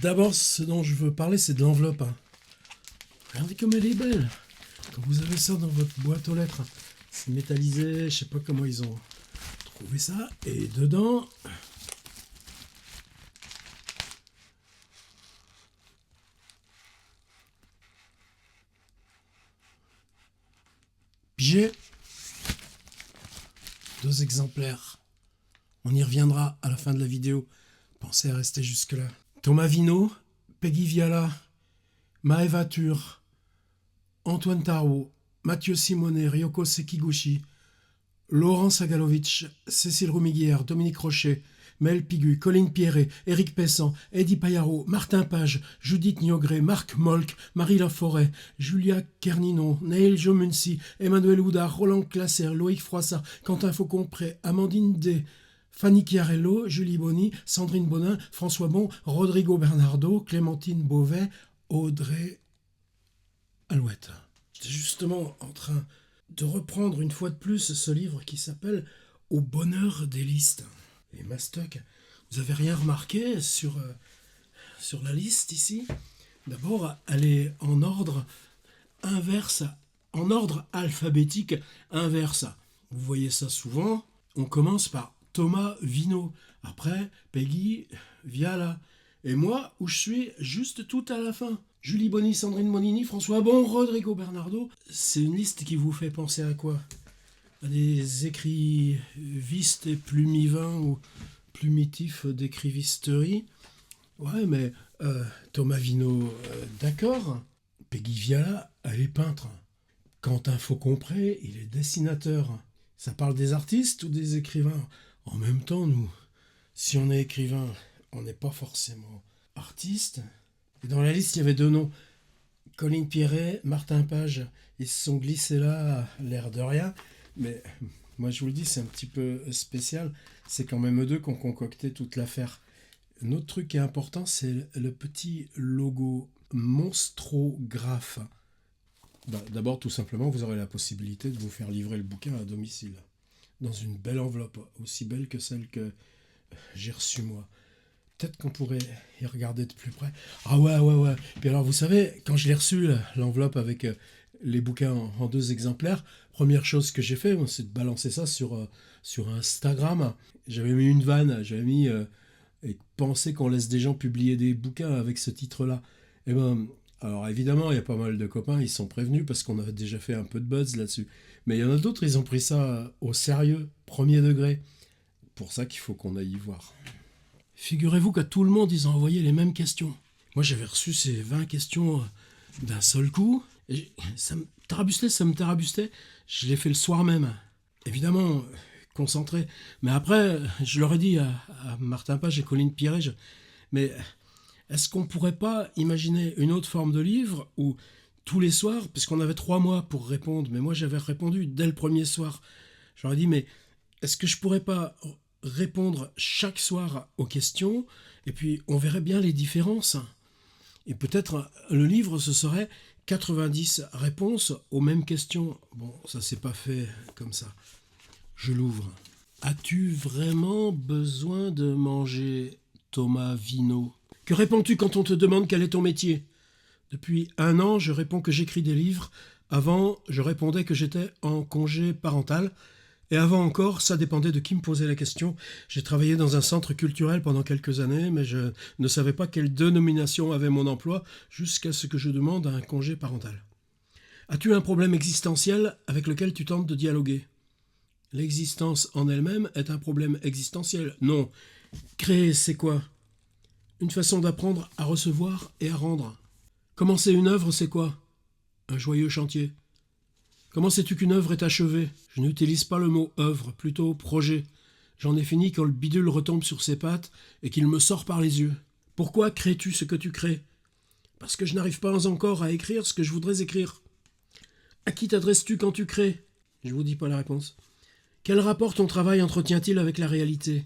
D'abord, ce dont je veux parler, c'est de l'enveloppe. Regardez comme elle est belle. Quand vous avez ça dans votre boîte aux lettres, c'est métallisé, je sais pas comment ils ont trouvé ça. Et dedans, j'ai 2 exemplaires. On y reviendra à la fin de la vidéo. Pensez à rester jusque-là. Thomas Vino, Peggy Viala, Maeva Tur, Antoine Tarot, Mathieu Simonet, Ryoko Sekiguchi, Laurent Sagalovic, Cécile Roumiguière, Dominique Rochet, Mel Pigu, Colline Pierret, Éric Pessan, Eddie Payaro, Martin Page, Judith Niogré, Marc Molk, Marie Laforêt, Julia Kerninon, Neil Jomunsi, Emmanuel Houdard, Roland Classer, Loïc Froissart, Quentin Faucon-Pré, Amandine D, Fanny Chiarello, Julie Bonny, Sandrine Bonin, François Bon, Rodrigo Bernardo, Clémentine Beauvais, Audrey Alouette. J'étais justement en train de reprendre une fois de plus ce livre qui s'appelle Au bonheur des listes. Et Mastoc, vous avez rien remarqué sur la liste ici? D'abord, elle est en ordre inverse, en ordre alphabétique inverse. Vous voyez ça souvent. On commence par Thomas Vino, après Peggy Viala. Et moi, où je suis juste tout à la fin. Julie Bonny, Sandrine Monini, François Bon, Rodrigo Bernardo. C'est une liste qui vous fait penser à quoi? À des écrivistes et plumivins ou plumitifs d'écrivisterie. Ouais, mais Thomas Vino, d'accord. Peggy Viala, elle est peintre. Quentin Faucon-Pré, il est dessinateur. Ça parle des artistes ou des écrivains? En même temps, nous, si on est écrivain, on n'est pas forcément artiste. Et dans la liste, il y avait 2 noms. Colline Pierret, Martin Page. Ils se sont glissés là, l'air de rien. Mais moi, je vous le dis, c'est un petit peu spécial. C'est quand même eux 2 qui ont concocté toute l'affaire. Un autre truc qui est important, c'est le petit logo Monstrographe. D'abord, tout simplement, vous aurez la possibilité de vous faire livrer le bouquin à domicile. Dans une belle enveloppe, aussi belle que celle que j'ai reçue moi. Peut-être qu'on pourrait y regarder de plus près. Ah ouais. Puis alors, vous savez, quand je l'ai reçu, l'enveloppe avec les bouquins en 2 exemplaires, première chose que j'ai fait, c'est de balancer ça sur Instagram. J'avais mis une vanne, et penser qu'on laisse des gens publier des bouquins avec ce titre-là. Et ben, alors évidemment, il y a pas mal de copains, ils sont prévenus parce qu'on a déjà fait un peu de buzz là-dessus. Mais il y en a d'autres, ils ont pris ça au sérieux, premier degré. Pour ça qu'il faut qu'on aille y voir. Figurez-vous qu'à tout le monde, ils ont envoyé les mêmes questions. Moi, j'avais reçu ces 20 questions d'un seul coup. Et ça me tarabustait. Je l'ai fait le soir même. Évidemment, concentré. Mais après, je leur ai dit à Martin Page et Colline Pierret, mais est-ce qu'on pourrait pas imaginer une autre forme de livre où tous les soirs, puisqu'on avait 3 mois pour répondre, mais moi j'avais répondu dès le premier soir. Je leur ai dit, mais est-ce que je pourrais pas répondre chaque soir aux questions, et puis on verrait bien les différences. Et peut-être le livre, ce serait 90 réponses aux mêmes questions. Bon, ça s'est pas fait comme ça. Je l'ouvre. As-tu vraiment besoin de manger, Thomas Vino? Que réponds-tu quand on te demande quel est ton métier? Depuis 1 an, je réponds que j'écris des livres. Avant, je répondais que j'étais en congé parental. Et avant encore, ça dépendait de qui me posait la question. J'ai travaillé dans un centre culturel pendant quelques années, mais je ne savais pas quelle dénomination avait mon emploi jusqu'à ce que je demande un congé parental. As-tu un problème existentiel avec lequel tu tentes de dialoguer? L'existence en elle-même est un problème existentiel. Non. Créer, c'est quoi? Une façon d'apprendre à recevoir et à rendre. Commencer une œuvre, c'est quoi? Un joyeux chantier. Comment sais-tu qu'une œuvre est achevée? Je n'utilise pas le mot œuvre, plutôt projet. J'en ai fini quand le bidule retombe sur ses pattes et qu'il me sort par les yeux. Pourquoi crées-tu ce que tu crées? Parce que je n'arrive pas encore à écrire ce que je voudrais écrire. À qui t'adresses-tu quand tu crées? Je vous dis pas la réponse. Quel rapport ton travail entretient-il avec la réalité?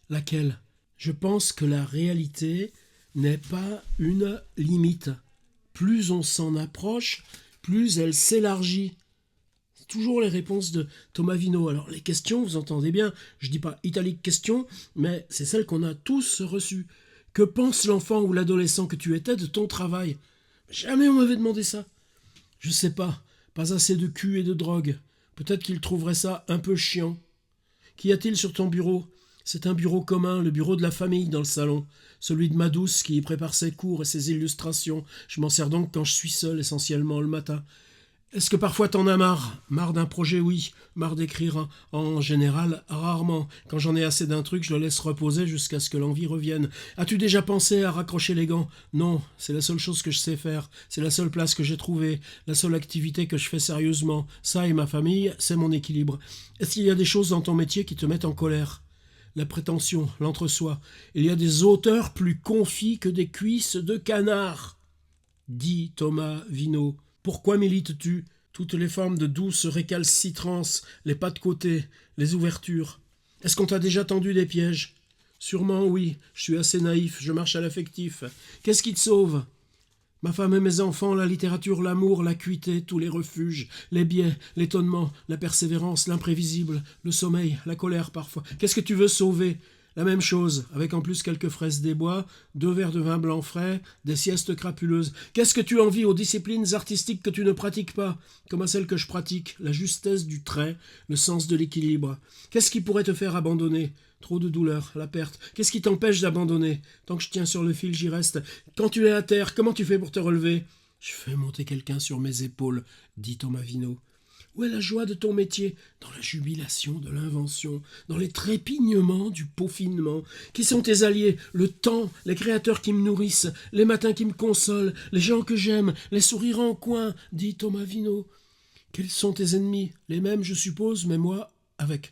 Laquelle? Je pense que la réalité n'est pas une limite. Plus on s'en approche, plus elle s'élargit. Toujours les réponses de Thomas Vino. Alors les questions, vous entendez bien, je dis pas italique question, mais c'est celle qu'on a tous reçues. Que pense l'enfant ou l'adolescent que tu étais de ton travail? Jamais on m'avait demandé ça. Je sais pas assez de cul et de drogue. Peut-être qu'il trouverait ça un peu chiant. Qu'y a-t-il sur ton bureau? C'est un bureau commun, le bureau de la famille dans le salon. Celui de ma douce qui y prépare ses cours et ses illustrations. Je m'en sers donc quand je suis seul, essentiellement le matin. Est-ce que parfois t'en as marre? Marre d'un projet, oui. Marre d'écrire, en général, rarement. Quand j'en ai assez d'un truc, je le laisse reposer jusqu'à ce que l'envie revienne. As-tu déjà pensé à raccrocher les gants? Non, c'est la seule chose que je sais faire. C'est la seule place que j'ai trouvée. La seule activité que je fais sérieusement. Ça et ma famille, c'est mon équilibre. Est-ce qu'il y a des choses dans ton métier qui te mettent en colère? La prétention, l'entre-soi. Il y a des auteurs plus confits que des cuisses de canard, dit Thomas Vino. Pourquoi milites-tu? Toutes les formes de douce récalcitrance, les pas de côté, les ouvertures. Est-ce qu'on t'a déjà tendu des pièges? Sûrement oui, je suis assez naïf, je marche à l'affectif. Qu'est-ce qui te sauve? Ma femme et mes enfants, la littérature, l'amour, l'acuité, tous les refuges, les biais, l'étonnement, la persévérance, l'imprévisible, le sommeil, la colère parfois. Qu'est-ce que tu veux sauver? La même chose, avec en plus quelques fraises des bois, 2 verres de vin blanc frais, des siestes crapuleuses. Qu'est-ce que tu envies aux disciplines artistiques que tu ne pratiques pas, comme à celles que je pratique, la justesse du trait, le sens de l'équilibre? Qu'est-ce qui pourrait te faire abandonner? Trop de douleur, la perte. Qu'est-ce qui t'empêche d'abandonner? Tant que je tiens sur le fil, j'y reste. Quand tu es à terre, comment tu fais pour te relever? Je fais monter quelqu'un sur mes épaules, dit Thomas Vino. Où est la joie de ton métier? Dans la jubilation de l'invention, dans les trépignements du peaufinement. Qui sont tes alliés? Le temps, les créateurs qui me nourrissent, les matins qui me consolent, les gens que j'aime, les sourires en coin, dit Thomas Vino. Quels sont tes ennemis? Les mêmes, je suppose, mais moi, avec.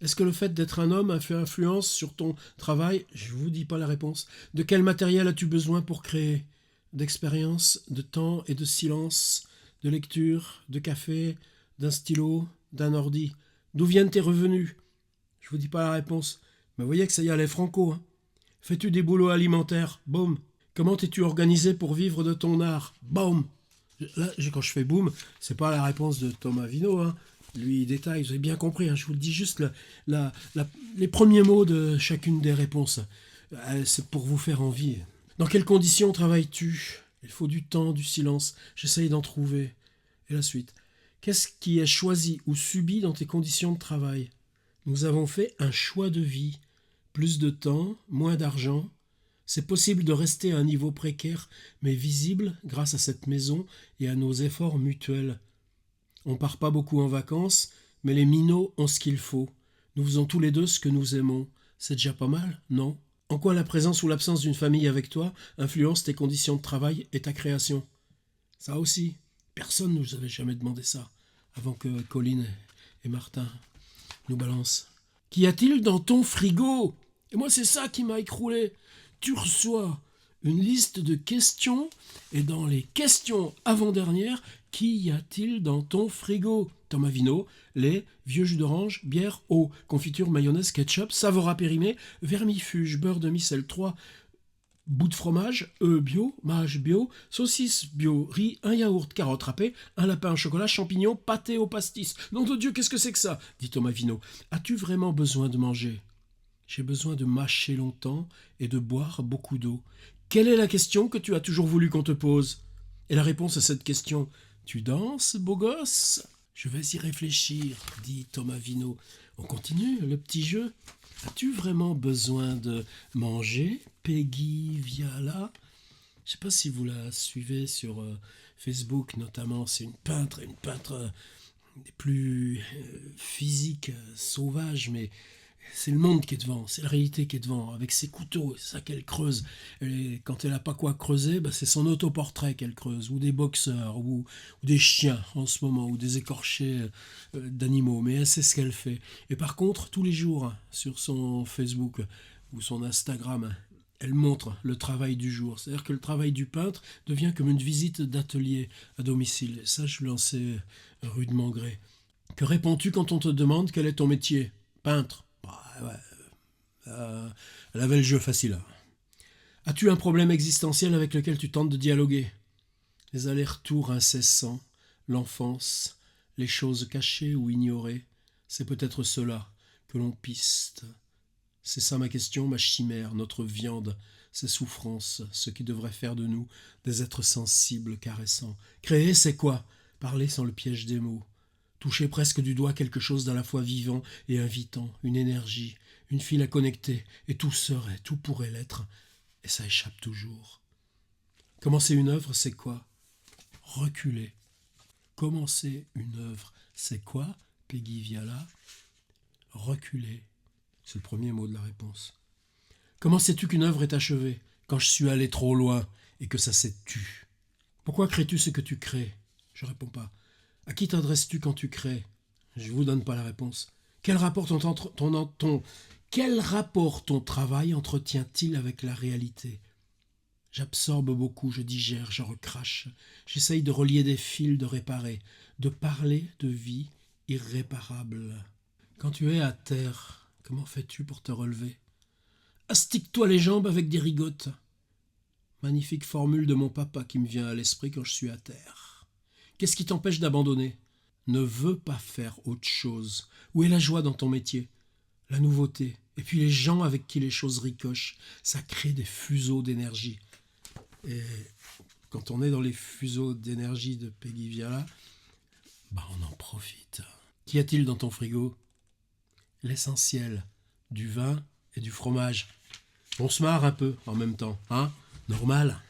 Est-ce que le fait d'être un homme a fait influence sur ton travail? Je ne vous dis pas la réponse. De quel matériel as-tu besoin pour créer? D'expérience, de temps et de silence, de lecture, de café, d'un stylo, d'un ordi. D'où viennent tes revenus? Je vous dis pas la réponse. Mais voyez que ça y allait franco. Fais-tu des boulots alimentaires? Boum. Comment t'es-tu organisé pour vivre de ton art? Boum. Là, quand je fais boum, c'est pas la réponse de Thomas Vino. Lui, il détaille, vous avez bien compris. Je vous le dis juste les premiers mots de chacune des réponses. C'est pour vous faire envie. Dans quelles conditions travailles-tu? Il faut du temps, du silence. J'essaye d'en trouver. Et la suite. Qu'est-ce qui est choisi ou subi dans tes conditions de travail? Nous avons fait un choix de vie. Plus de temps, moins d'argent. C'est possible de rester à un niveau précaire, mais visible grâce à cette maison et à nos efforts mutuels. On part pas beaucoup en vacances, mais les minots ont ce qu'il faut. Nous faisons tous les deux ce que nous aimons. C'est déjà pas mal, non? En quoi la présence ou l'absence d'une famille avec toi influence tes conditions de travail et ta création? Ça aussi, personne ne nous avait jamais demandé ça, avant que Colline et Martin nous balancent. Qu'y a-t-il dans ton frigo? Et moi, c'est ça qui m'a écroulé. Tu reçois une liste de questions, et dans les questions avant-dernières, qu'y a-t-il dans ton frigo? Thomas Vino, lait, vieux jus d'orange, bière, eau, confiture, mayonnaise, ketchup, Savora périmé, vermifuge, beurre de micelle 3, bout de fromage, œufs bio, mâche bio, saucisse bio, riz, un yaourt, carotte râpée, un lapin au chocolat, champignons, pâté au pastis. Nom de Dieu, qu'est-ce que c'est que ça? Dit Thomas Vino. As-tu vraiment besoin de manger? J'ai besoin de mâcher longtemps et de boire beaucoup d'eau. Quelle est la question que tu as toujours voulu qu'on te pose? Et la réponse à cette question, tu danses, beau gosse? Je vais y réfléchir, dit Thomas Vino. On continue le petit jeu. As-tu vraiment besoin de manger, Peggy Viala? Je ne sais pas si vous la suivez sur Facebook notamment. C'est une peintre des plus physiques, sauvages, mais c'est le monde qui est devant, c'est la réalité qui est devant, avec ses couteaux, c'est ça qu'elle creuse. Et quand elle n'a pas quoi creuser, c'est son autoportrait qu'elle creuse, ou des boxeurs, ou des chiens en ce moment, ou des écorchés d'animaux, mais elle sait ce qu'elle fait. Et par contre, tous les jours, sur son Facebook ou son Instagram, elle montre le travail du jour. C'est-à-dire que le travail du peintre devient comme une visite d'atelier à domicile. Et ça, je l'en sais rudement gré. Que réponds-tu quand on te demande quel est ton métier? Peintre. Elle avait le jeu facile. As-tu un problème existentiel avec lequel tu tentes de dialoguer? Les allers-retours incessants, l'enfance, les choses cachées ou ignorées, c'est peut-être cela que l'on piste. C'est ça ma question, ma chimère, notre viande, ces souffrances, ce qui devrait faire de nous des êtres sensibles, caressants. Créer, c'est quoi? Parler sans le piège des mots. Toucher presque du doigt quelque chose d'à la fois vivant et invitant, une énergie, une file à connecter, et tout serait, tout pourrait l'être, et ça échappe toujours. Commencer une œuvre, c'est quoi? Reculer. Commencer une œuvre, c'est quoi, Peggy Viala? Reculer. C'est le premier mot de la réponse. Comment sais-tu qu'une œuvre est achevée? Quand je suis allé trop loin et que ça s'est tu. Pourquoi crées-tu ce que tu crées? Je réponds pas. À qui t'adresses-tu quand tu crées? Je vous donne pas la réponse. Quel rapport ton travail entretient-il avec la réalité? J'absorbe beaucoup, je digère, je recrache. J'essaye de relier des fils, de réparer, de parler de vie irréparable. Quand tu es à terre, comment fais-tu pour te relever? Astique-toi les jambes avec des rigottes. Magnifique formule de mon papa qui me vient à l'esprit quand je suis à terre. Qu'est-ce qui t'empêche d'abandonner? Ne veux pas faire autre chose. Où est la joie dans ton métier? La nouveauté. Et puis les gens avec qui les choses ricochent. Ça crée des fuseaux d'énergie. Et quand on est dans les fuseaux d'énergie de Peggy Viala, on en profite. Qu'y a-t-il dans ton frigo? L'essentiel, du vin et du fromage. On se marre un peu en même temps, hein? Normal.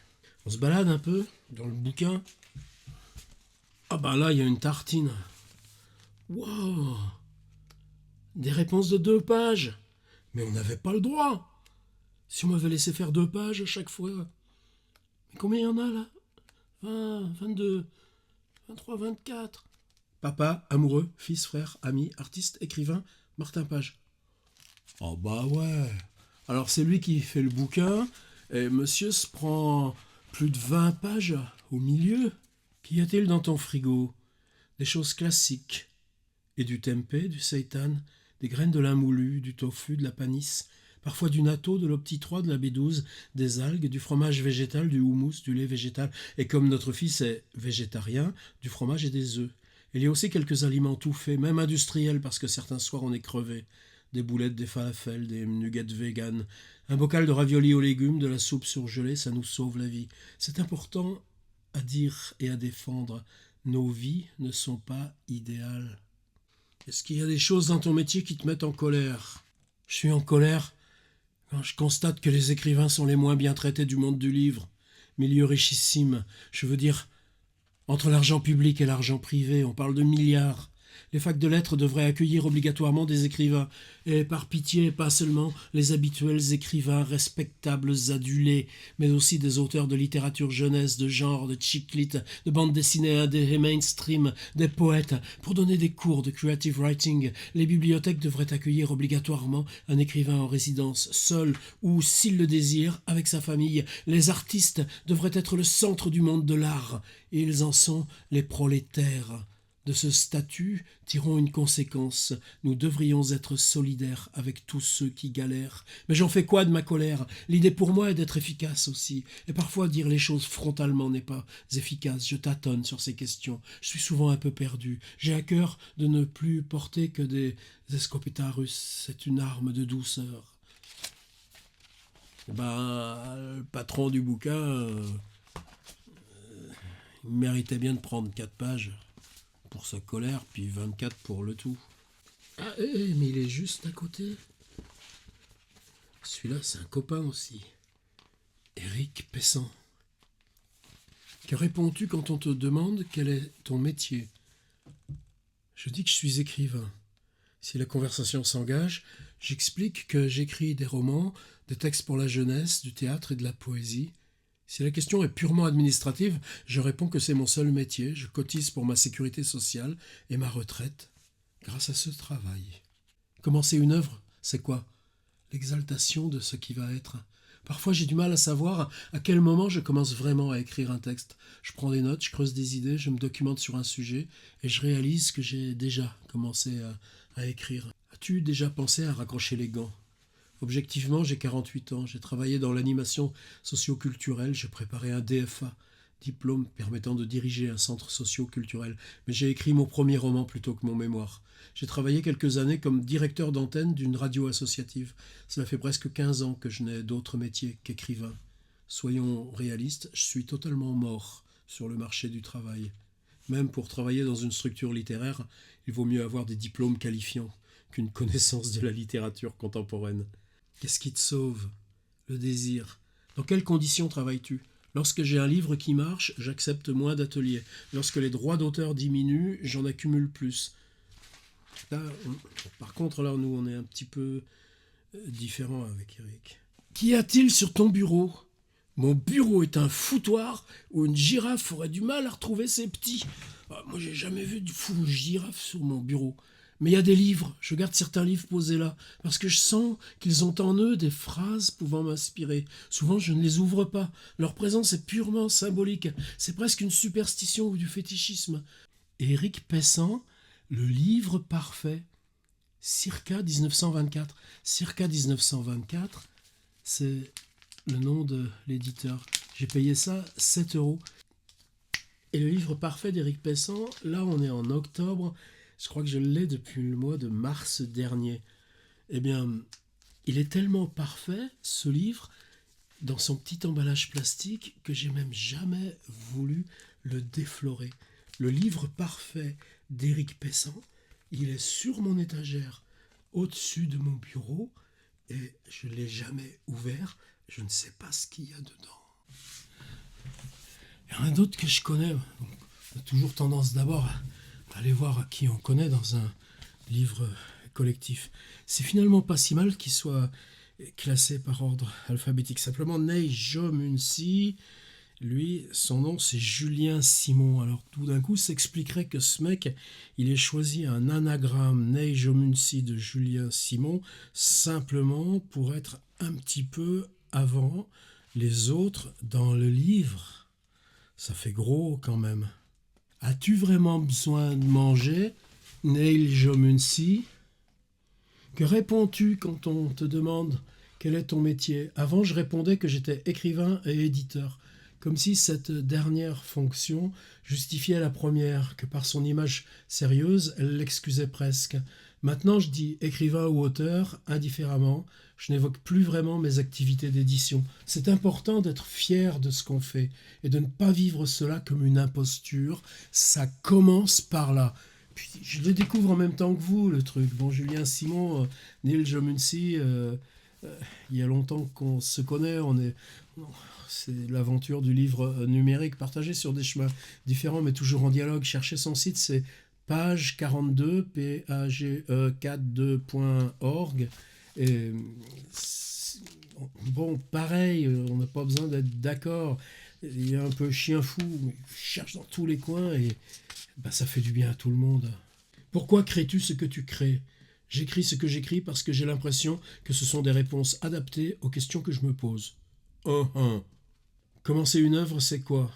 On se balade un peu dans le bouquin. Ah là, il y a une tartine. Waouh! Des réponses de 2 pages. Mais on n'avait pas le droit. Si on m'avait laissé faire 2 pages à chaque fois. Mais combien il y en a là? 20, 22, 23, 24. Papa, amoureux, fils, frère, ami, artiste, écrivain, Martin Page. Oh bah ouais. Alors c'est lui qui fait le bouquin, et monsieur se prend plus de 20 pages au milieu. Qu'y a-t-il dans ton frigo? Des choses classiques. Et du tempeh, du seitan, des graines de lin moulu, du tofu, de la panisse, parfois du natto, de l'opti 3, de la B12, des algues, du fromage végétal, du houmous, du lait végétal, et comme notre fils est végétarien, du fromage et des œufs. Il y a aussi quelques aliments tout faits, même industriels, parce que certains soirs on est crevé. Des boulettes, des falafels, des nuggets vegan, un bocal de raviolis aux légumes, de la soupe surgelée, ça nous sauve la vie. C'est important à dire et à défendre. Nos vies ne sont pas idéales. Est-ce qu'il y a des choses dans ton métier qui te mettent en colère? Je suis en colère quand je constate que les écrivains sont les moins bien traités du monde du livre. Milieu richissime, je veux dire, entre l'argent public et l'argent privé, on parle de milliards. Les facs de lettres devraient accueillir obligatoirement des écrivains, et par pitié, pas seulement les habituels écrivains respectables adulés, mais aussi des auteurs de littérature jeunesse, de genre, de chick lit, de bande dessinée indé et mainstream, des poètes. Pour donner des cours de creative writing, les bibliothèques devraient accueillir obligatoirement un écrivain en résidence, seul ou, s'il le désire, avec sa famille. Les artistes devraient être le centre du monde de l'art, et ils en sont les prolétaires. De ce statut, tirons une conséquence. Nous devrions être solidaires avec tous ceux qui galèrent. Mais j'en fais quoi de ma colère? L'idée pour moi est d'être efficace aussi. Et parfois dire les choses frontalement n'est pas efficace. Je tâtonne sur ces questions. Je suis souvent un peu perdu. J'ai à cœur de ne plus porter que des escopetarus. C'est une arme de douceur. Le patron du bouquin, il méritait bien de prendre 4 pages. Pour sa colère, puis 24 pour le tout. Ah, mais il est juste à côté. Celui-là, c'est un copain aussi. Éric Pessan. Que réponds-tu quand on te demande quel est ton métier? Je dis que je suis écrivain. Si la conversation s'engage, j'explique que j'écris des romans, des textes pour la jeunesse, du théâtre et de la poésie. Si la question est purement administrative, je réponds que c'est mon seul métier. Je cotise pour ma sécurité sociale et ma retraite grâce à ce travail. Commencer une œuvre, c'est quoi? L'exaltation de ce qui va être. Parfois, j'ai du mal à savoir à quel moment je commence vraiment à écrire un texte. Je prends des notes, je creuse des idées, je me documente sur un sujet et je réalise que j'ai déjà commencé à écrire. As-tu déjà pensé à raccrocher les gants? Objectivement, j'ai 48 ans, j'ai travaillé dans l'animation socio-culturelle, j'ai préparé un DFA, diplôme permettant de diriger un centre socio-culturel, mais j'ai écrit mon premier roman plutôt que mon mémoire. J'ai travaillé quelques années comme directeur d'antenne d'une radio associative. Cela fait presque 15 ans que je n'ai d'autre métier qu'écrivain. Soyons réalistes, je suis totalement mort sur le marché du travail. Même pour travailler dans une structure littéraire, il vaut mieux avoir des diplômes qualifiants qu'une connaissance de la littérature contemporaine. Qu'est-ce qui te sauve? Le désir. Dans quelles conditions travailles-tu? Lorsque j'ai un livre qui marche, j'accepte moins d'ateliers. Lorsque les droits d'auteur diminuent, j'en accumule plus. Là, par contre, là, nous, on est un petit peu différent avec Eric. Qu'y a-t-il sur ton bureau? Mon bureau est un foutoir où une girafe aurait du mal à retrouver ses petits. Ah, moi, j'ai jamais vu de fou girafe sur mon bureau. Mais il y a des livres, je garde certains livres posés là, parce que je sens qu'ils ont en eux des phrases pouvant m'inspirer. Souvent, je ne les ouvre pas. Leur présence est purement symbolique. C'est presque une superstition ou du fétichisme. Éric Pessan, Le livre parfait, circa 1924. Circa 1924, c'est le nom de l'éditeur. J'ai payé ça 7 €. Et le livre parfait d'Éric Pessan, là on est en octobre, je crois que je l'ai depuis le mois de mars dernier. Eh bien, il est tellement parfait, ce livre, dans son petit emballage plastique, que j'ai même jamais voulu le déflorer. Le livre parfait d'Éric Pessan, il est sur mon étagère, au-dessus de mon bureau, et je ne l'ai jamais ouvert. Je ne sais pas ce qu'il y a dedans. Il y en a d'autres que je connais. On a toujours tendance d'abord à aller voir qui on connaît dans un livre collectif. C'est finalement pas si mal qu'il soit classé par ordre alphabétique. Simplement, Nei Jomunsi, lui, son nom c'est Julien Simon. Alors tout d'un coup, ça expliquerait que ce mec, il ait choisi un anagramme Nei Jomunsi de Julien Simon simplement pour être un petit peu avant les autres dans le livre. Ça fait gros quand même. As-tu vraiment besoin de manger, Neil Jomunsi? Que réponds-tu quand on te demande quel est ton métier? Avant, je répondais que j'étais écrivain et éditeur, comme si cette dernière fonction justifiait la première, que par son image sérieuse, elle l'excusait presque. Maintenant, je dis écrivain ou auteur, indifféremment. Je n'évoque plus vraiment mes activités d'édition. C'est important d'être fier de ce qu'on fait et de ne pas vivre cela comme une imposture. Ça commence par là. Puis je le découvre en même temps que vous, le truc. Bon, Julien Simon, Neil Jomunsi, il y a longtemps qu'on se connaît. C'est l'aventure du livre numérique partagé sur des chemins différents, mais toujours en dialogue. Cherchez son site, c'est page 42, page42.org. Et bon, pareil, on n'a pas besoin d'être d'accord. Il est un peu chien fou, il cherche dans tous les coins et ça fait du bien à tout le monde. Pourquoi crées-tu ce que tu crées? J'écris ce que j'écris parce que j'ai l'impression que ce sont des réponses adaptées aux questions que je me pose. Commencer une œuvre, c'est quoi?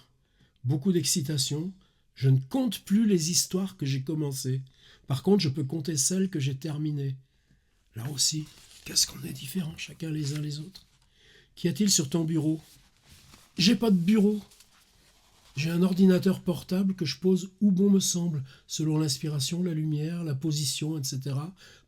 Beaucoup d'excitation. Je ne compte plus les histoires que j'ai commencées. Par contre, je peux compter celles que j'ai terminées. Là aussi, qu'est-ce qu'on est différents chacun les uns les autres? Qu'y a-t-il sur ton bureau? J'ai pas de bureau. J'ai un ordinateur portable que je pose où bon me semble, selon l'inspiration, la lumière, la position, etc.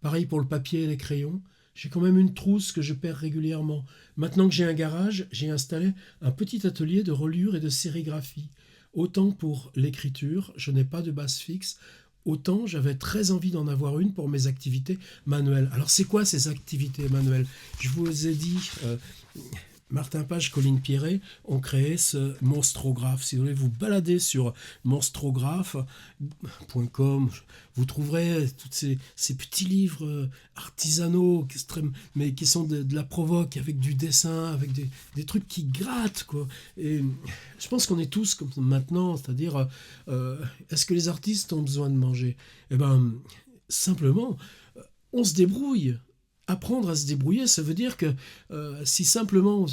Pareil pour le papier et les crayons. J'ai quand même une trousse que je perds régulièrement. Maintenant que j'ai un garage, j'ai installé un petit atelier de reliure et de sérigraphie. Autant pour l'écriture, je n'ai pas de base fixe, autant j'avais très envie d'en avoir une pour mes activités manuelles. Alors c'est quoi ces activités manuelles? Je vous ai dit, Martin Page, Colline Pierret ont créé ce monstrographe. Si vous voulez vous balader sur monstrographe.com, vous trouverez tous ces petits livres artisanaux mais qui sont de la provoque, avec du dessin, avec des trucs qui grattent, quoi. Et je pense qu'on est tous comme maintenant, c'est-à-dire, est-ce que les artistes ont besoin de manger? Eh bien, simplement, on se débrouille. apprendre à se débrouiller, ça veut dire que si simplement,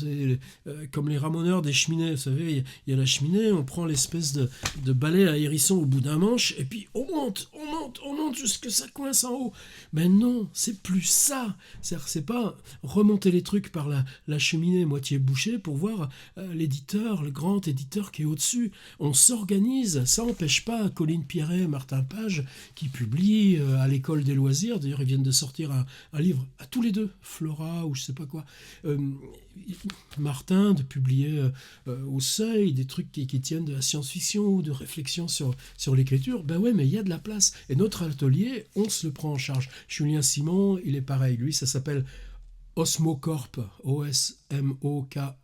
comme les ramoneurs des cheminées, vous savez, il y a la cheminée, on prend l'espèce de balai à hérisson au bout d'un manche, et puis on monte jusque ça coince en haut. Mais non, c'est plus ça. C'est pas remonter les trucs par la cheminée moitié bouchée pour voir l'éditeur, le grand éditeur qui est au-dessus. On s'organise, ça n'empêche pas Colline Pierret, Martin Page, qui publient à l'école des loisirs, d'ailleurs ils viennent de sortir un livre à tous les deux, Flora ou je sais pas quoi, Martin de publier au Seuil des trucs qui tiennent de la science-fiction ou de réflexion sur l'écriture. Ben ouais, mais il y a de la place. Et notre atelier, on se le prend en charge. Julien Simon, il est pareil. Lui, ça s'appelle Osmocorp, Osmokorp,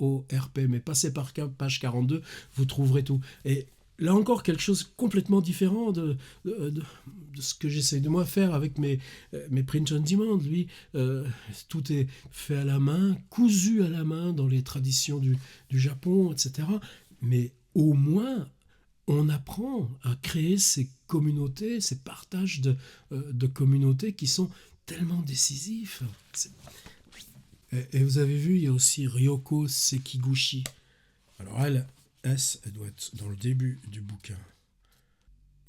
mais passez par page 42, vous trouverez tout. Et là encore, quelque chose complètement différent de ce que j'essaie de moi faire avec mes print on demand. Lui, tout est fait à la main, cousu à la main dans les traditions du Japon, etc. Mais au moins, on apprend à créer ces communautés, ces partages de communautés qui sont tellement décisifs. Et vous avez vu, il y a aussi Ryoko Sekiguchi. Alors elle doit être dans le début du bouquin.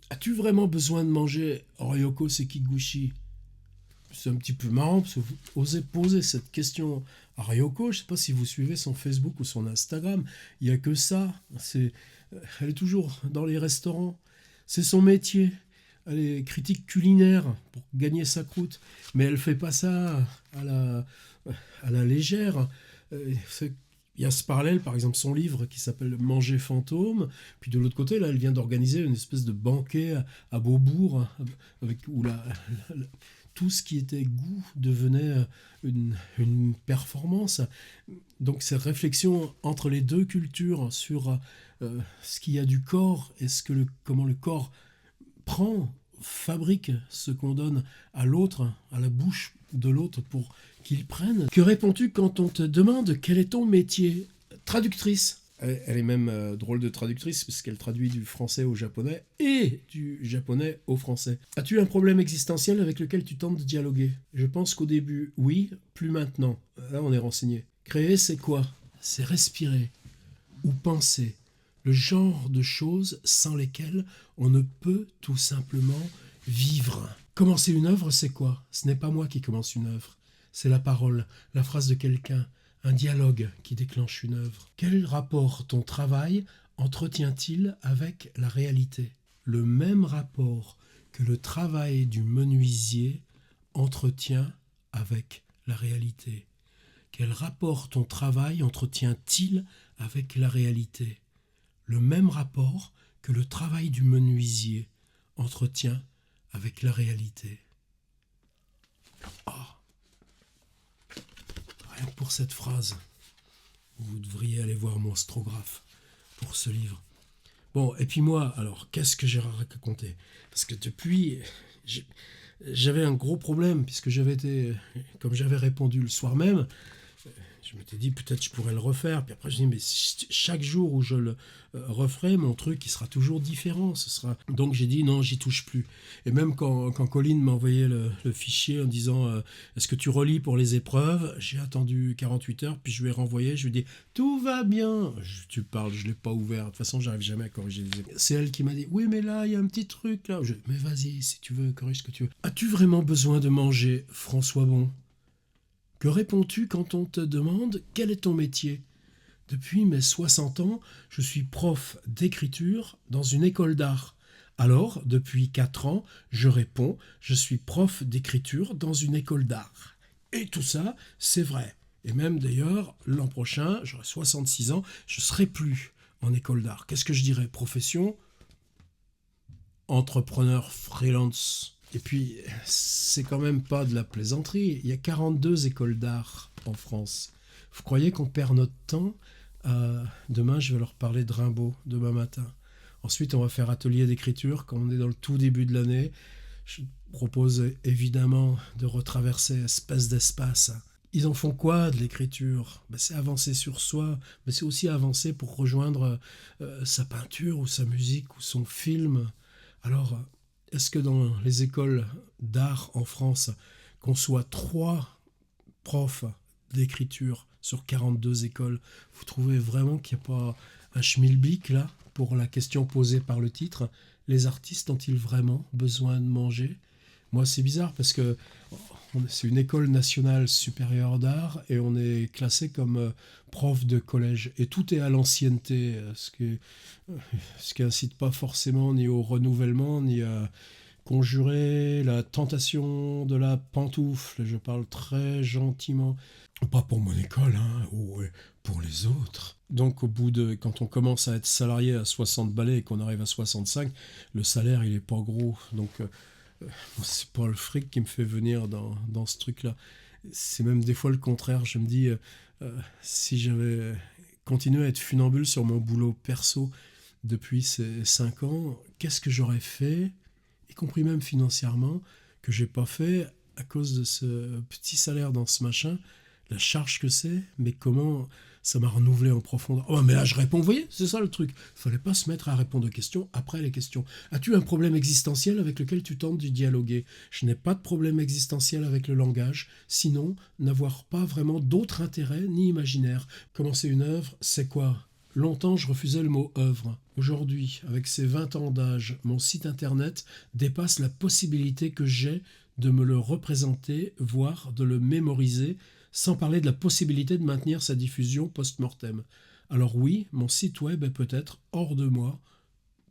As-tu vraiment besoin de manger Ryoko Sekiguchi? C'est un petit peu marrant parce que vous osez poser cette question à Ryoko. Je ne sais pas si vous suivez son Facebook ou son Instagram. Il n'y a que ça. Elle est toujours dans les restaurants. C'est son métier. Elle est critique culinaire pour gagner sa croûte. Mais elle ne fait pas ça à la légère. Il y a ce parallèle, par exemple, son livre qui s'appelle Manger fantôme. Puis de l'autre côté, là, elle vient d'organiser une espèce de banquet à Beaubourg, où tout ce qui était goût devenait une performance. Donc cette réflexion entre les deux cultures sur ce qu'il y a du corps et comment le corps fabrique ce qu'on donne à l'autre, à la bouche de l'autre pour qu'il prenne. Que réponds-tu quand on te demande quel est ton métier? Traductrice. Elle est même drôle de traductrice puisqu'elle traduit du français au japonais et du japonais au français. As-tu un problème existentiel avec lequel tu tentes de dialoguer? Je pense qu'au début, oui, plus maintenant. Là, on est renseigné. Créer, c'est quoi? C'est respirer ou penser. Le genre de choses sans lesquelles on ne peut tout simplement vivre. Commencer une œuvre, c'est quoi? Ce n'est pas moi qui commence une œuvre. C'est la parole, la phrase de quelqu'un, un dialogue qui déclenche une œuvre. Quel rapport ton travail entretient-il avec la réalité? Le même rapport que le travail du menuisier entretient avec la réalité. Quel rapport ton travail entretient-il avec la réalité? Le même rapport que le travail du menuisier entretient avec la réalité. Ah, rien que pour cette phrase, vous devriez aller voir mon strographe pour ce livre. Bon, et puis moi, alors, qu'est-ce que j'ai raconté? Parce que depuis, j'avais un gros problème, puisque comme j'avais répondu le soir même, je m'étais dit peut-être je pourrais le refaire, puis après je dis mais chaque jour où je le referai, mon truc il sera toujours différent, donc j'ai dit non, j'y touche plus. Et même quand Colline m'a envoyé le fichier en disant est-ce que tu relis pour les épreuves, j'ai attendu 48 heures, puis je lui ai renvoyé, je lui ai dit tout va bien. Tu parles, je l'ai pas ouvert, de toute façon j'arrive jamais à corriger les épreuves. C'est elle qui m'a dit oui mais là il y a un petit truc là. Mais vas-y si tu veux, corrige ce que tu veux. As-tu vraiment besoin de manger, François Bon? Que réponds-tu quand on te demande quel est ton métier? Depuis mes 60 ans, je suis prof d'écriture dans une école d'art. Alors, depuis 4 ans, je réponds, je suis prof d'écriture dans une école d'art. Et tout ça, c'est vrai. Et même d'ailleurs, l'an prochain, j'aurai 66 ans, je ne serai plus en école d'art. Qu'est-ce que je dirais? Profession? Entrepreneur freelance. Et puis, c'est quand même pas de la plaisanterie. Il y a 42 écoles d'art en France. Vous croyez qu'on perd notre temps? Demain, je vais leur parler de Rimbaud, demain matin. Ensuite, on va faire atelier d'écriture, quand on est dans le tout début de l'année. Je propose évidemment de retraverser espèce d'espace. Ils en font quoi de l'écriture? C'est avancer sur soi, mais c'est aussi avancer pour rejoindre sa peinture ou sa musique ou son film. Alors, est-ce que dans les écoles d'art en France, qu'on soit 3 prof d'écriture sur 42 écoles, vous trouvez vraiment qu'il n'y a pas un schmilblick là pour la question posée par le titre? Les artistes ont-ils vraiment besoin de manger? Moi, c'est bizarre parce que c'est une école nationale supérieure d'art et on est classé comme prof de collège. Et tout est à l'ancienneté, ce qui incite pas forcément ni au renouvellement, ni à conjurer la tentation de la pantoufle. Je parle très gentiment. Pas pour mon école, hein, ou pour les autres. Donc quand on commence à être salarié à 60 balais et qu'on arrive à 65, le salaire il est pas gros. Donc c'est pas le fric qui me fait venir dans ce truc-là. C'est même des fois le contraire. Je me dis, si j'avais continué à être funambule sur mon boulot perso depuis ces 5 ans, qu'est-ce que j'aurais fait, y compris même financièrement, que j'ai pas fait à cause de ce petit salaire dans ce machin, la charge que c'est, mais comment ça m'a renouvelé en profondeur. Oh, mais là, je réponds, vous voyez, c'est ça le truc. Fallait pas se mettre à répondre aux questions après les questions. As-tu un problème existentiel avec lequel tu tentes de dialoguer? Je n'ai pas de problème existentiel avec le langage, sinon n'avoir pas vraiment d'autre intérêt ni imaginaire. Commencer une œuvre, c'est quoi? Longtemps, je refusais le mot œuvre. Aujourd'hui, avec ses 20 ans d'âge, mon site internet dépasse la possibilité que j'ai de me le représenter, voire de le mémoriser, sans parler de la possibilité de maintenir sa diffusion post-mortem. Alors oui, mon site web est peut-être hors de moi,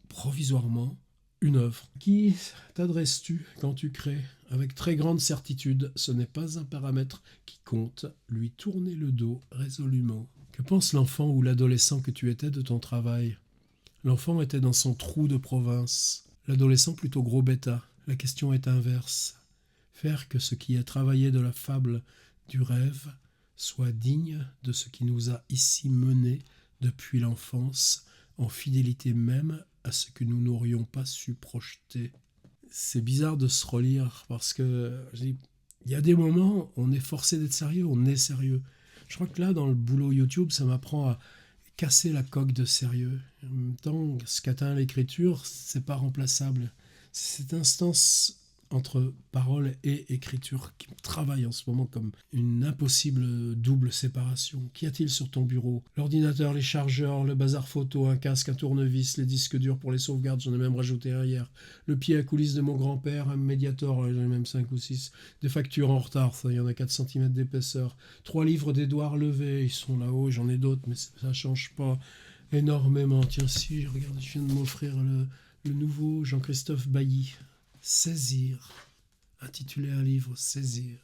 provisoirement, une œuvre. Qui t'adresses-tu quand tu crées? Avec très grande certitude, ce n'est pas un paramètre qui compte, lui tourner le dos résolument. Que pense l'enfant ou l'adolescent que tu étais de ton travail? L'enfant était dans son trou de province, l'adolescent plutôt gros bêta. La question est inverse. Faire que ce qui est travaillé de la fable du rêve soit digne de ce qui nous a ici menés depuis l'enfance, en fidélité même à ce que nous n'aurions pas su projeter. C'est bizarre de se relire parce que il y a des moments où on est forcé d'être sérieux, on est sérieux. Je crois que là, dans le boulot YouTube, ça m'apprend à casser la coque de sérieux. En même temps, ce qu'atteint l'écriture, c'est pas remplaçable. C'est cette instance entre parole et écriture qui travaille en ce moment comme une impossible double séparation. Qu'y a-t-il sur ton bureau? L'ordinateur, les chargeurs, le bazar photo, un casque, un tournevis, les disques durs pour les sauvegardes, j'en ai même rajouté un hier. Le pied à coulisses de mon grand-père, un Mediator, j'en ai même 5 ou 6. Des factures en retard, ça, il y en a 4 cm d'épaisseur. 3 livres d'Édouard Levé, ils sont là-haut, j'en ai d'autres, mais ça change pas énormément. Tiens, si, regarde, je viens de m'offrir le nouveau Jean-Christophe Bailly. Saisir, intitulé un livre Saisir.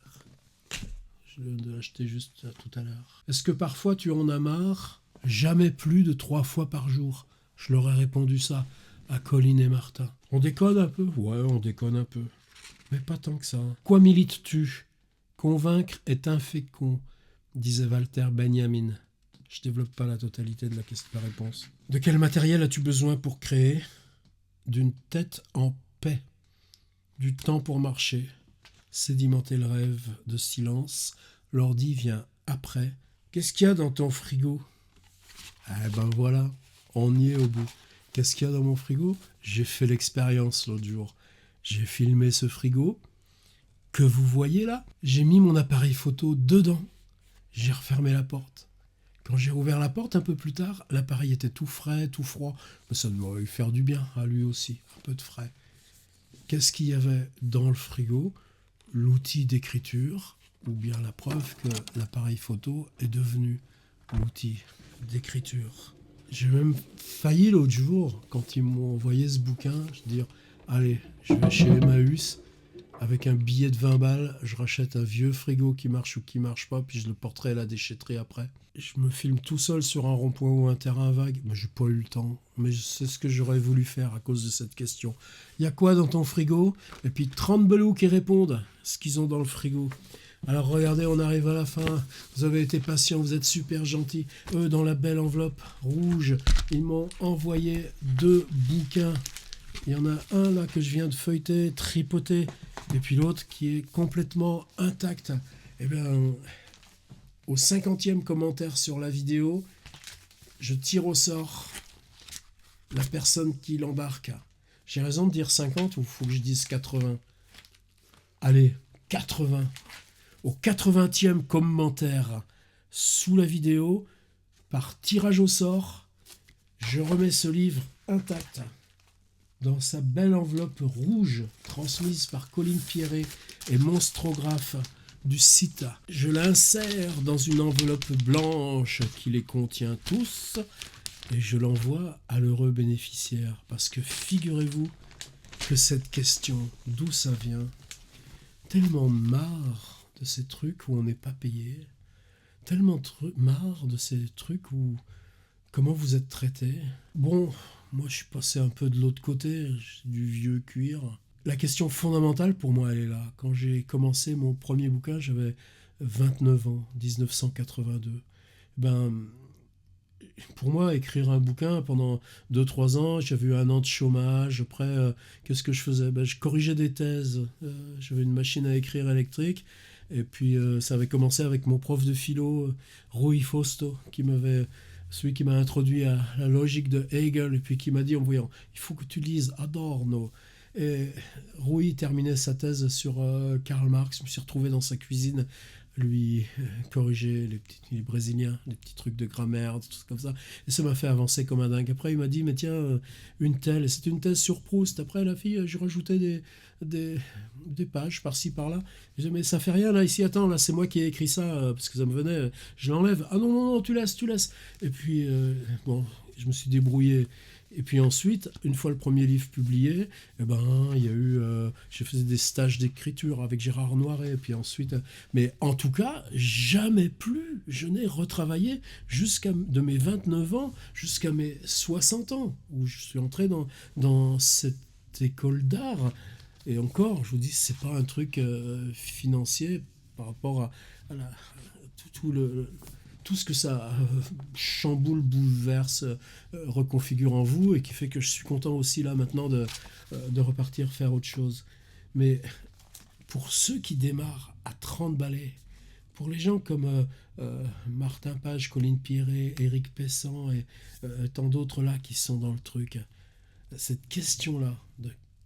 Je l'ai acheté juste tout à l'heure. Est-ce que parfois tu en as marre? Jamais plus de 3 fois par jour. Je leur ai répondu ça à Colline et Martin. On déconne un peu? Ouais, on déconne un peu. Mais pas tant que ça. Quoi milites-tu? Convaincre est infécond, disait Walter Benjamin. Je développe pas la totalité de la réponse. De quel matériel as-tu besoin pour créer? D'une tête en paix. Du temps pour marcher, sédimenter le rêve de silence, l'ordi vient après. Qu'est-ce qu'il y a dans ton frigo? Eh ben voilà, on y est au bout. Qu'est-ce qu'il y a dans mon frigo? J'ai fait l'expérience l'autre jour. J'ai filmé ce frigo que vous voyez là. J'ai mis mon appareil photo dedans. J'ai refermé la porte. Quand j'ai rouvert la porte un peu plus tard, l'appareil était tout frais, tout froid. Mais ça doit lui faire du bien à lui aussi, un peu de frais. Qu'est-ce qu'il y avait dans le frigo? L'outil d'écriture, ou bien la preuve que l'appareil photo est devenu l'outil d'écriture. J'ai même failli l'autre jour, quand ils m'ont envoyé ce bouquin, je dire, allez, je vais chez Emmaüs, avec un billet de 20 balles, je rachète un vieux frigo qui marche ou qui marche pas, puis je le porterai à la déchetterie après. Je me filme tout seul sur un rond-point ou un terrain vague, mais j'ai pas eu le temps. Mais c'est ce que j'aurais voulu faire à cause de cette question. Il y a quoi dans ton frigo? Et puis 30 belous qui répondent ce qu'ils ont dans le frigo. Alors regardez, on arrive à la fin. Vous avez été patients, vous êtes super gentils. Eux, dans la belle enveloppe rouge, ils m'ont envoyé 2 bouquins. Il y en a un là que je viens de feuilleter, tripoter, et puis l'autre qui est complètement intact. Eh bien, au 50e commentaire sur la vidéo, je tire au sort la personne qui l'embarque. J'ai raison de dire 50 ou faut que je dise 80? Allez, 80. au 80e commentaire sous la vidéo, par tirage au sort, je remets ce livre intact dans sa belle enveloppe rouge transmise par Colline Pierret et Monstrographe du site. Je l'insère dans une enveloppe blanche qui les contient tous et je l'envoie à l'heureux bénéficiaire. Parce que figurez-vous que cette question, d'où ça vient, tellement marre de ces trucs où on n'est pas payé, tellement marre de ces trucs où comment vous êtes traité. Bon, moi je suis passé un peu de l'autre côté, j'ai du vieux cuir. La question fondamentale pour moi elle est là. Quand j'ai commencé mon premier bouquin, j'avais 29 ans, 1982. Ben, pour moi, écrire un bouquin pendant 2-3 ans, j'avais eu un an de chômage. Après, qu'est-ce que je faisais? Ben, je corrigeais des thèses. J'avais une machine à écrire électrique. Et puis, ça avait commencé avec mon prof de philo, Rui Fausto, celui qui m'a introduit à la logique de Hegel, et puis qui m'a dit en voyant, il faut que tu lises Adorno. Et Rui terminait sa thèse sur Karl Marx. Je me suis retrouvé dans sa cuisine lui corriger les Brésiliens, les petits trucs de grammaire, des trucs comme ça. Et ça m'a fait avancer comme un dingue. Après, il m'a dit, mais tiens, une telle, et c'est une thèse sur Proust. Après, la fille, j'ai rajouté des pages par-ci, par-là. Je disais, mais ça fait rien, là, ici, attends, là, c'est moi qui ai écrit ça, parce que ça me venait, je l'enlève. Ah non, non, non, tu laisses, tu laisses. Et puis, bon, je me suis débrouillé. Et puis ensuite, une fois le premier livre publié, eh ben, il y a eu, j'ai fait des stages d'écriture avec Gérard Noiret. Et puis ensuite, mais en tout cas, jamais plus je n'ai retravaillé de mes 29 ans jusqu'à mes 60 ans, où je suis entré dans cette école d'art. Et encore, je vous dis, c'est pas un truc financier par rapport à tout ce que ça chamboule, bouleverse, reconfigure en vous, et qui fait que je suis content aussi là maintenant de repartir faire autre chose. Mais pour ceux qui démarrent à 30 balais, pour les gens comme Martin Page, Colline Pierret, Éric Pessan et tant d'autres là qui sont dans le truc, cette question-là,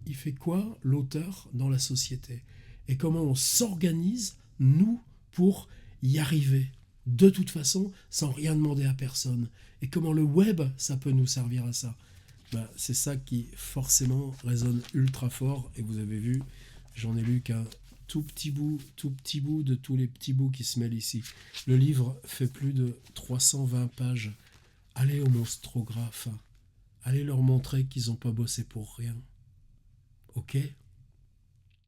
il fait quoi l'auteur dans la société? Et comment on s'organise, nous, pour y arriver de toute façon, sans rien demander à personne. Et comment le web, ça peut nous servir à ça. Ben, c'est ça qui, forcément, résonne ultra fort. Et vous avez vu, j'en ai lu qu'un tout petit bout de tous les petits bouts qui se mêlent ici. Le livre fait plus de 320 pages. Allez aux monstrographes. Allez leur montrer qu'ils n'ont pas bossé pour rien. Ok ?